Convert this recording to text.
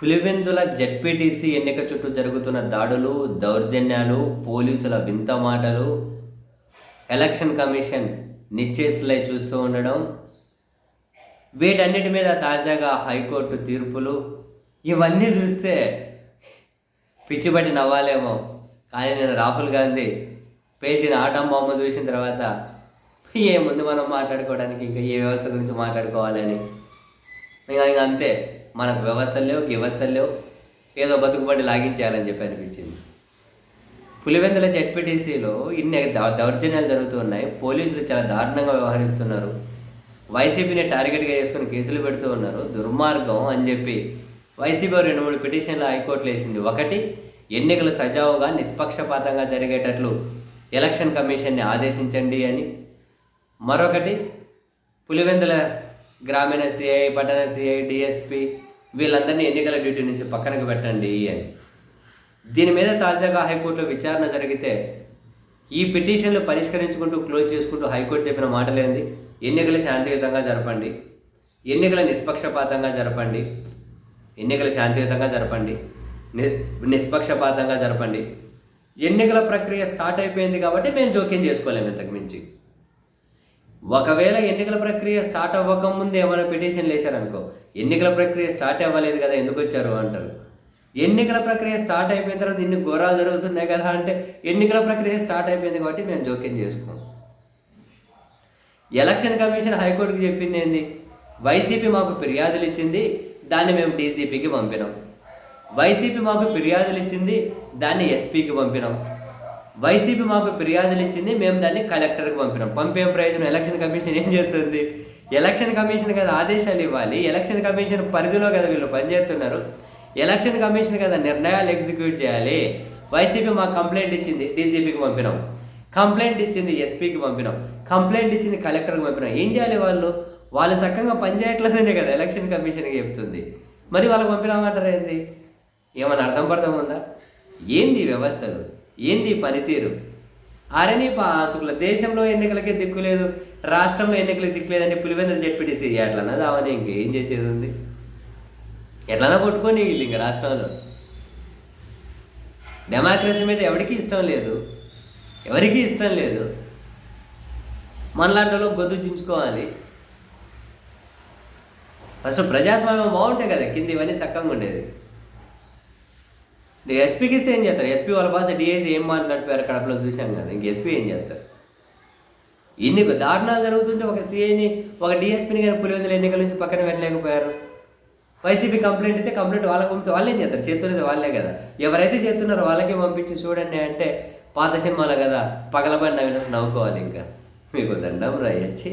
Pulivendula ZPTC ఎన్నిక చుట్టూ జరుగుతున్న దాడులు, దౌర్జన్యాలు, పోలీసుల వింత మాటలు, ఎలక్షన్ కమిషన్ నిశ్చేష్లై చూస్తూ ఉండడం, వీటన్నిటి మీద తాజాగా హైకోర్టు తీర్పులు, ఇవన్నీ చూస్తే పిచ్చిబట్టి నవ్వాలేమో. కానీ నేను రాహుల్ గాంధీ పేల్చిన ఆటం బొమ్మ చూసిన తర్వాత ఏముంది మనం మాట్లాడుకోవడానికి, ఇంకా ఏ వ్యవస్థ గురించి మాట్లాడుకోవాలని, ఇంకా అంతే. మనకు వ్యవస్థలు లేవు, ఏదో బతుకుబడి లాగించేయాలని చెప్పి అనిపించింది. పులివెందుల జెడ్పీటీసీలో ఇన్ని దౌర్జన్యాలు జరుగుతున్నాయి. పోలీసులు చాలా దారుణంగా వ్యవహరిస్తున్నారు. వైసీపీని టార్గెట్గా చేసుకుని కేసులు పెడుతూ ఉన్నారు. దుర్మార్గం అని చెప్పి వైసీపీ 2-3 పిటిషన్లు హైకోర్టులో వేసింది. ఒకటి, ఎన్నికలు సజావుగా నిష్పక్షపాతంగా జరిగేటట్లు ఎలక్షన్ కమిషన్ని ఆదేశించండి అని. మరొకటి, పులివెందుల గ్రామీణ సిఐ, పట్టణ సిఐ, డిఎస్పి వీళ్ళందరినీ ఎన్నికల డ్యూటీ నుంచి పక్కనకు పెట్టండి అని. దీని మీద తాజాగా హైకోర్టులో విచారణ జరిగితే ఈ పిటిషన్లు పరిష్కరించుకుంటూ క్లోజ్ చేసుకుంటూ హైకోర్టు చెప్పిన మాటలేంది, ఎన్నికలు శాంతియుతంగా జరపండి, ఎన్నికలు నిష్పక్షపాతంగా జరపండి, ఎన్నికలు శాంతియుతంగా జరపండి, నిష్పక్షపాతంగా జరపండి. ఎన్నికల ప్రక్రియ స్టార్ట్ అయిపోయింది కాబట్టి మేము జోక్యం చేసుకోలేము ఇంతకు మించి. ఒకవేళ ఎన్నికల ప్రక్రియ స్టార్ట్ అవ్వకముందు ఏమైనా పిటిషన్లు వేశారనుకో, ఎన్నికల ప్రక్రియ స్టార్ట్ అవ్వలేదు కదా ఎందుకు వచ్చారు అంటారు. ఎన్నికల ప్రక్రియ స్టార్ట్ అయిపోయిన తర్వాత ఇన్ని ఘోరాలు జరుగుతున్నాయి కదా అంటే, ఎన్నికల ప్రక్రియ స్టార్ట్ అయిపోయింది కాబట్టి మేము జోక్యం చేసుకోం. ఎలక్షన్ కమిషన్ హైకోర్టుకి చెప్పింది ఏంది, వైసీపీ మాకు ఫిర్యాదులు ఇచ్చింది, దాన్ని మేము డీసీపీకి పంపినాం. వైసీపీ మాకు ఫిర్యాదులు ఇచ్చింది, దాన్ని ఎస్పీకి పంపినాం. వైసీపీ మాకు ఫిర్యాదులు ఇచ్చింది, మేము దాన్ని కలెక్టర్కి పంపినాం. పంపే ప్రయోజనం ఎలక్షన్ కమిషన్ ఏం చేస్తుంది? ఎలక్షన్ కమిషన్ కదా ఆదేశాలు ఇవ్వాలి, ఎలక్షన్ కమిషన్ పరిధిలో కదా వీళ్ళు పనిచేస్తున్నారు, ఎలక్షన్ కమిషన్ కదా నిర్ణయాలు ఎగ్జిక్యూట్ చేయాలి. వైసీపీ మాకు కంప్లైంట్ ఇచ్చింది, డీసీపీకి పంపినాం. కంప్లైంట్ ఇచ్చింది, ఎస్పీకి పంపినాం. కంప్లైంట్ ఇచ్చింది, కలెక్టర్కి పంపినాం. ఏం చేయాలి వాళ్ళు చక్కగా పనిచేయట్లేదనే కదా ఎలక్షన్ కమిషన్కి చెప్తుంది. మరి వాళ్ళకి పంపినామంటారు ఏంది? ఏమైనా అర్థం ఉందా? ఏంది వ్యవస్థలు, ఏంది పనితీరు? అసలు దేశంలో ఎన్నికలకే దిక్కు లేదు, రాష్ట్రంలో ఎన్నికలకి దిక్కు లేదని పులివెందుల జెడ్పీటీసీ ఎట్లన్నా దావని ఇంకేం చేసేది ఉంది? ఎట్లన్నా కొట్టుకొని వీళ్ళు ఇంకా రాష్ట్రంలో డెమోక్రసీ మీద ఎవరికి ఇష్టం లేదు. మనలాంటిలో గొద్దు చించుకోవాలి. అసలు ప్రజాస్వామ్యం బాగుంటే కదా కింద ఇవన్నీ చక్కగా ఉండేది. ఎస్పీకి ఇస్తే ఏం చేస్తారు? ఎస్పీ వాళ్ళ భాష డిఐజీ ఏం మాట్లాడిపోయారు కడపలో చూశాం కదా, ఇంక ఎస్పీ ఏం చేస్తారు? ఇన్ని దారుణాలు జరుగుతుంటే ఒక సిఐని, ఒక డిఎస్పీని కానీ పులివెందుల ఎన్నికల నుంచి పక్కన పెట్టలేకపోయారు. వైసీపీ కంప్లైంట్ అయితే కంప్లైంట్ వాళ్ళకి పంపితే వాళ్ళు ఏం చేస్తారు? చేస్తున్నది వాళ్ళే కదా. ఎవరైతే చేస్తున్నారో వాళ్ళకే పంపించి చూడండి అంటే పాత సినిమాలు కదా, పగలబడి నవ్వుకోవాలి. ఇంకా మీకు దండం రాయచ్చి.